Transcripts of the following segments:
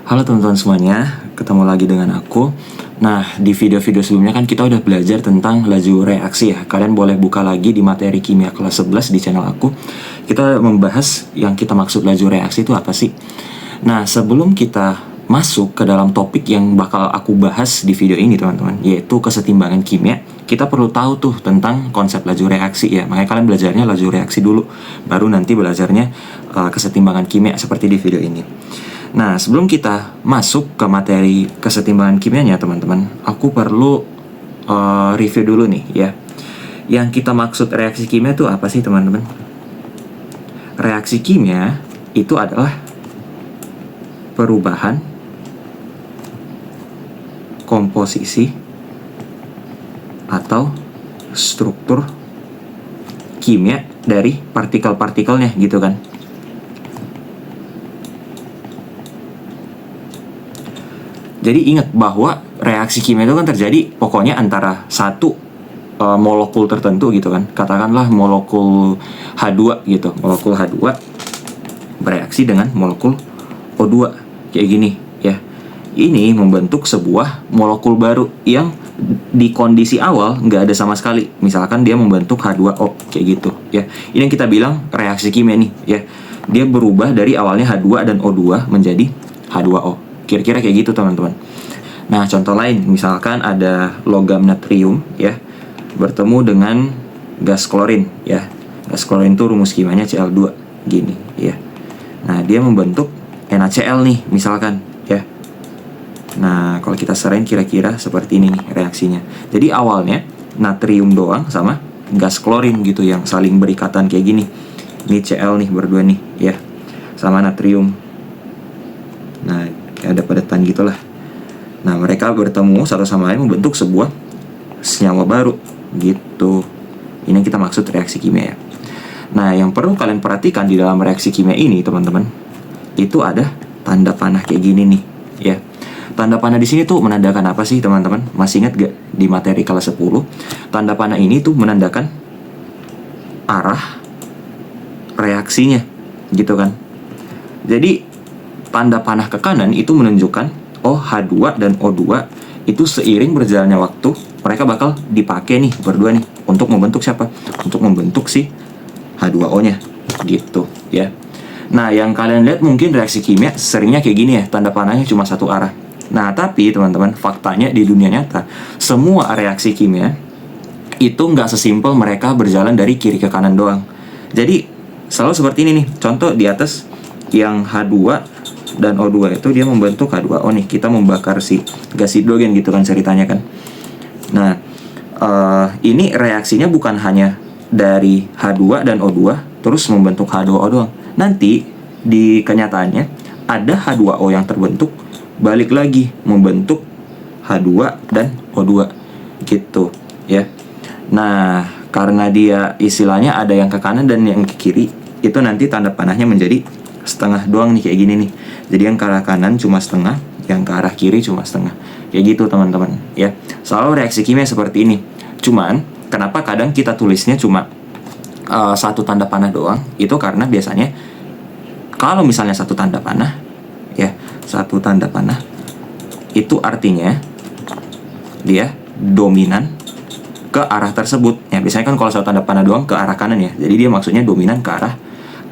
Halo teman-teman semuanya, ketemu lagi dengan aku. Nah, di video-video sebelumnya kan kita udah belajar tentang laju reaksi ya. Kalian boleh buka lagi di materi kimia kelas 11 di channel aku. Kita membahas yang kita maksud laju reaksi itu apa sih. Nah, sebelum kita masuk ke dalam topik yang bakal aku bahas di video ini teman-teman, yaitu kesetimbangan kimia, kita perlu tahu tuh tentang konsep laju reaksi ya. Makanya kalian belajarnya laju reaksi dulu, baru nanti belajarnya kesetimbangan kimia seperti di video ini. Nah, sebelum kita masuk ke materi kesetimbangan kimianya teman-teman, aku perlu review dulu nih ya. Yang kita maksud reaksi kimia itu apa sih teman-teman? Reaksi kimia itu adalah perubahan komposisi atau struktur kimia dari partikel-partikelnya gitu kan. Jadi ingat bahwa reaksi kimia itu kan terjadi pokoknya antara satu molekul tertentu gitu kan. Katakanlah molekul H2 gitu. Molekul H2 bereaksi dengan molekul O2 kayak gini ya. Ini membentuk sebuah molekul baru yang di kondisi awal nggak ada sama sekali. Misalkan dia membentuk H2O kayak gitu ya. Ini yang kita bilang reaksi kimia nih ya. Dia berubah dari awalnya H2 dan O2 menjadi H2O. Kira-kira kayak gitu teman-teman. Nah, contoh lain, misalkan ada logam natrium ya bertemu dengan gas klorin ya. Gas klorin itu rumus kimianya Cl2 gini ya. Nah, dia membentuk NaCl nih misalkan ya. Nah, kalau kita serain kira-kira seperti ini nih reaksinya. Jadi awalnya natrium doang sama gas klorin gitu yang saling berikatan kayak gini. Ini Cl nih berdua nih ya. Sama natrium. Nah, ada padatan gitulah. Nah, mereka bertemu satu sama lain membentuk sebuah senyawa baru gitu. Ini yang kita maksud reaksi kimia ya. Nah, yang perlu kalian perhatikan di dalam reaksi kimia ini teman-teman, itu ada tanda panah kayak gini nih ya. Tanda panah di sini tuh menandakan apa sih teman-teman? Masih ingat gak di materi kelas 10? Tanda panah ini tuh menandakan arah reaksinya gitu kan. Jadi tanda panah ke kanan itu menunjukkan H2 dan O2 itu seiring berjalannya waktu mereka bakal dipakai nih berdua nih untuk membentuk siapa? Untuk membentuk si H2O-nya gitu ya. Nah, yang kalian lihat mungkin reaksi kimia seringnya kayak gini ya, tanda panahnya cuma satu arah. Nah, tapi teman-teman, faktanya di dunia nyata semua reaksi kimia itu nggak sesimpel mereka berjalan dari kiri ke kanan doang. Jadi selalu seperti ini nih. Contoh di atas yang H2 dan O2 itu dia membentuk H2O nih. Kita membakar si gas hidrogen gitu kan ceritanya kan. Nah, ini reaksinya bukan hanya dari H2 dan O2 terus membentuk H2O doang. Nanti di kenyataannya ada H2O yang terbentuk balik lagi membentuk H2 dan O2 gitu ya. Nah, karena dia istilahnya ada yang ke kanan dan yang ke kiri, itu nanti tanda panahnya menjadi setengah doang nih kayak gini nih. Jadi yang ke arah kanan cuma setengah, yang ke arah kiri cuma setengah. Kayak gitu teman-teman ya. Selalu reaksi kimia seperti ini. Cuman kenapa kadang kita tulisnya cuma satu tanda panah doang? Itu karena biasanya kalau misalnya satu tanda panah ya, satu tanda panah itu artinya dia dominan ke arah tersebut. Ya, biasanya kan kalau satu tanda panah doang ke arah kanan ya. Jadi dia maksudnya dominan ke arah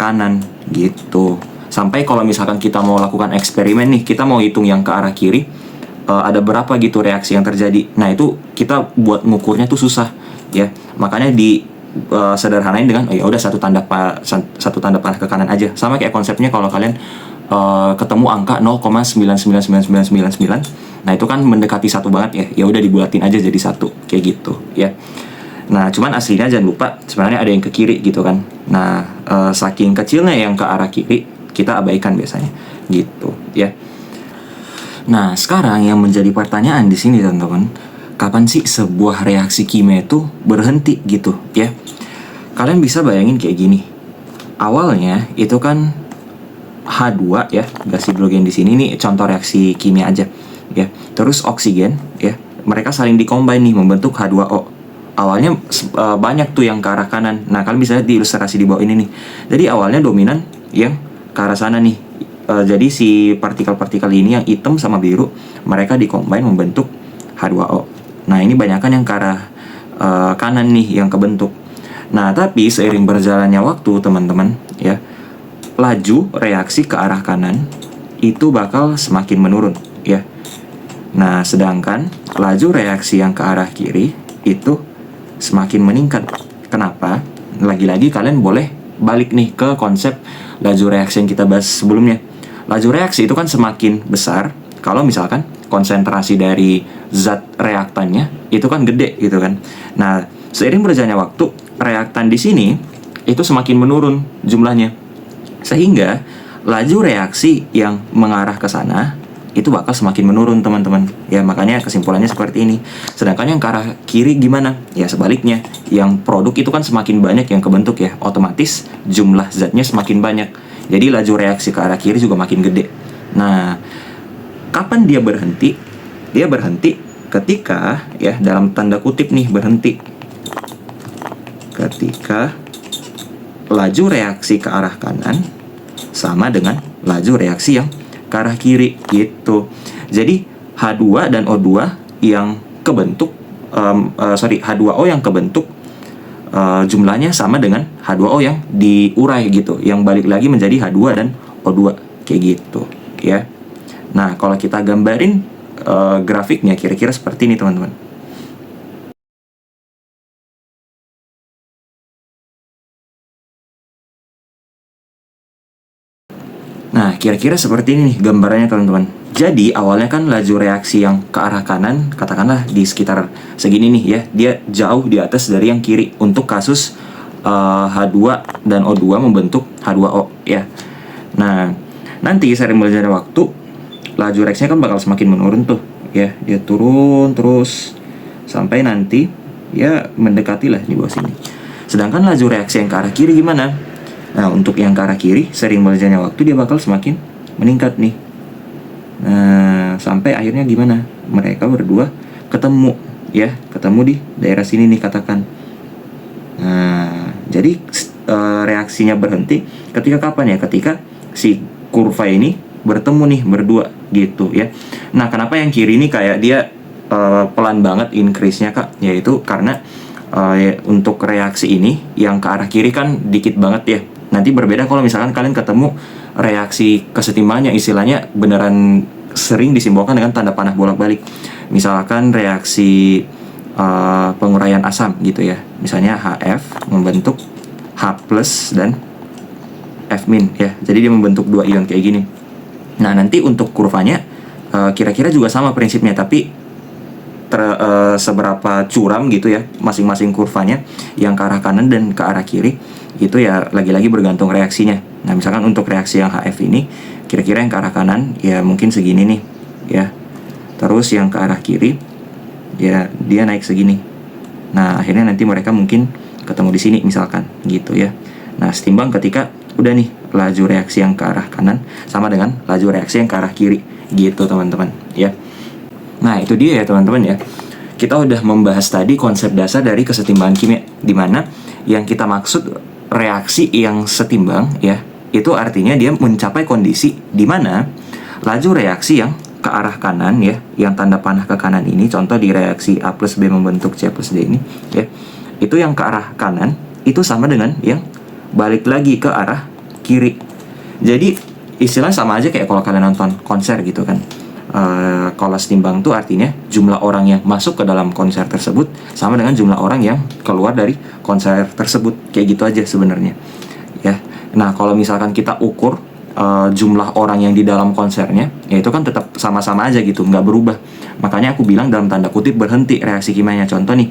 kanan gitu. Sampai kalau misalkan kita mau lakukan eksperimen nih, kita mau hitung yang ke arah kiri, ada berapa gitu reaksi yang terjadi. Nah, itu kita buat ngukurnya tuh susah ya. Makanya di sederhanain dengan ya udah satu tanda panah ke kanan aja. Sama kayak konsepnya kalau kalian ketemu angka 0,999999. Nah, itu kan mendekati satu banget ya. Ya udah dibulatin aja jadi satu kayak gitu ya. Nah, cuman aslinya jangan lupa sebenarnya ada yang ke kiri gitu kan. Nah, saking kecilnya yang ke arah kiri kita abaikan biasanya gitu ya. Nah, sekarang yang menjadi pertanyaan di sini teman-teman, kapan sih sebuah reaksi kimia itu berhenti gitu ya? Kalian bisa bayangin kayak gini. Awalnya itu kan H2 ya, gas hidrogen di sini nih contoh reaksi kimia aja ya. Terus oksigen ya, mereka saling dikombin nih membentuk H2O. Awalnya banyak tuh yang ke arah kanan. Nah, kalian bisa lihat di ilustrasi di bawah ini nih. Jadi awalnya dominan yang ke arah sana nih jadi si partikel-partikel ini yang hitam sama biru mereka dikombin membentuk H2O. Nah ini banyakkan yang ke arah kanan nih yang kebentuk. Nah tapi seiring berjalannya waktu teman-teman ya, laju reaksi ke arah kanan itu bakal semakin menurun ya. Nah sedangkan laju reaksi yang ke arah kiri itu semakin meningkat. Kenapa? Lagi-lagi kalian boleh balik nih ke konsep laju reaksi yang kita bahas sebelumnya. Laju reaksi itu kan semakin besar kalau misalkan konsentrasi dari zat reaktannya itu kan gede gitu kan. Nah, seiring berjalannya waktu, reaktan di sini itu semakin menurun jumlahnya. Sehingga laju reaksi yang mengarah ke sana itu bakal semakin menurun teman-teman. Ya makanya kesimpulannya seperti ini. Sedangkan yang ke arah kiri gimana? Ya sebaliknya. Yang produk itu kan semakin banyak yang kebentuk ya. Otomatis jumlah zatnya semakin banyak. Jadi laju reaksi ke arah kiri juga makin gede. Nah, kapan dia berhenti? Dia berhenti ketika ya dalam tanda kutip nih berhenti. Ketika laju reaksi ke arah kanan sama dengan laju reaksi yang ke arah kiri gitu. Jadi H2 dan O2 yang kebentuk H2O yang kebentuk jumlahnya sama dengan H2O yang diurai gitu, yang balik lagi menjadi H2 dan O2 kayak gitu ya. Nah kalau kita gambarin grafiknya kira-kira seperti ini teman-teman. Nah, kira-kira seperti ini nih gambarannya teman-teman. Jadi, awalnya kan laju reaksi yang ke arah kanan, katakanlah di sekitar segini nih ya, dia jauh di atas dari yang kiri untuk kasus H2 dan O2 membentuk H2O ya. Nah, nanti seiring berjalannya waktu, laju reaksinya kan bakal semakin menurun tuh ya. Dia turun terus sampai nanti ya mendekati lah di bawah sini. Sedangkan laju reaksi yang ke arah kiri gimana? Nah, untuk yang ke arah kiri, sering berjalannya waktu dia bakal semakin meningkat nih. Nah, sampai akhirnya gimana? Mereka berdua ketemu, ya, ketemu di daerah sini nih katakan. Nah, jadi reaksinya berhenti ketika kapan ya? Ketika si kurva ini bertemu nih berdua gitu ya. Nah, kenapa yang kiri ini kayak dia pelan banget increase-nya Kak? Yaitu karena untuk reaksi ini yang ke arah kiri kan dikit banget ya. Nanti berbeda kalau misalkan kalian ketemu reaksi kesetimbangannya, istilahnya beneran sering disimbolkan dengan tanda panah bolak-balik. Misalkan reaksi penguraian asam gitu ya. Misalnya HF membentuk H plus dan F min ya. Jadi dia membentuk dua ion kayak gini. Nah nanti untuk kurvanya kira-kira juga sama prinsipnya, tapi seberapa curam gitu ya masing-masing kurvanya, yang ke arah kanan dan ke arah kiri itu ya lagi-lagi bergantung reaksinya. Nah misalkan untuk reaksi yang HF ini kira-kira yang ke arah kanan ya mungkin segini nih ya, terus yang ke arah kiri ya dia naik segini. Nah akhirnya nanti mereka mungkin ketemu di sini misalkan gitu ya. Nah setimbang ketika udah nih laju reaksi yang ke arah kanan sama dengan laju reaksi yang ke arah kiri gitu teman-teman ya. Nah itu dia ya teman-teman ya. Kita udah membahas tadi konsep dasar dari kesetimbangan kimia, dimana yang kita maksud reaksi yang setimbang ya, itu artinya dia mencapai kondisi di mana laju reaksi yang ke arah kanan ya, yang tanda panah ke kanan ini, contoh di reaksi A plus B membentuk C plus D ini ya, itu yang ke arah kanan itu sama dengan yang balik lagi ke arah kiri. Jadi istilahnya sama aja kayak kalau kalian nonton konser gitu kan. Kalau setimbang itu artinya jumlah orang yang masuk ke dalam konser tersebut sama dengan jumlah orang yang keluar dari konser tersebut, kayak gitu aja sebenarnya ya. Nah kalau misalkan kita ukur jumlah orang yang di dalam konsernya, ya itu kan tetap sama-sama aja gitu, nggak berubah. Makanya aku bilang dalam tanda kutip berhenti reaksi kimianya. Contoh nih,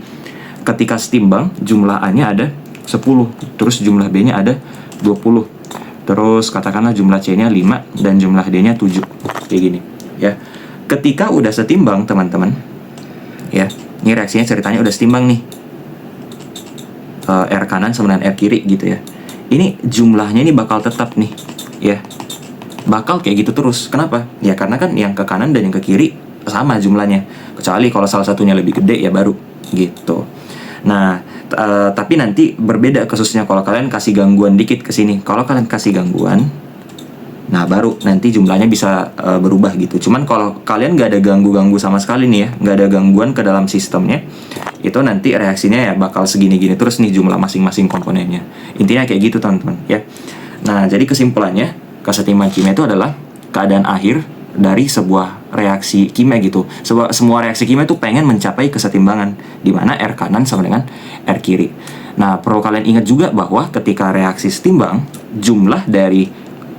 ketika setimbang jumlah A-nya ada 10, terus jumlah B-nya ada 20, terus katakanlah jumlah C-nya 5 dan jumlah D-nya 7, kayak gini ya. Ketika udah setimbang teman-teman ya, ini reaksinya ceritanya udah setimbang nih, R kanan sama dengan R kiri gitu ya. Ini jumlahnya ini bakal tetap nih ya, bakal kayak gitu terus. Kenapa? Ya karena kan yang ke kanan dan yang ke kiri sama jumlahnya, kecuali kalau salah satunya lebih gede ya baru gitu. Nah tapi nanti berbeda kasusnya kalau kalian kasih gangguan dikit ke sini. Kalau kalian kasih gangguan Nah, baru nanti jumlahnya bisa berubah gitu. Cuman kalau kalian nggak ada ganggu-ganggu sama sekali nih ya, nggak ada gangguan ke dalam sistemnya, itu nanti reaksinya ya bakal segini-gini terus nih jumlah masing-masing komponennya. Intinya kayak gitu teman-teman ya. Nah, jadi kesimpulannya, kesetimbangan kimia itu adalah keadaan akhir dari sebuah reaksi kimia gitu. Semua reaksi kimia itu pengen mencapai kesetimbangan, di mana R kanan sama dengan R kiri. Nah, perlu kalian ingat juga bahwa ketika reaksi setimbang, jumlah dari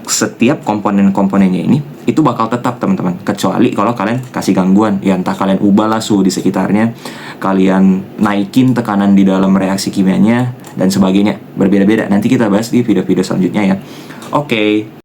setiap komponen-komponennya ini itu bakal tetap teman-teman, kecuali kalau kalian kasih gangguan ya, entah kalian ubahlah suhu di sekitarnya, kalian naikin tekanan di dalam reaksi kimianya dan sebagainya, berbeda-beda. Nanti kita bahas di video-video selanjutnya ya. Oke.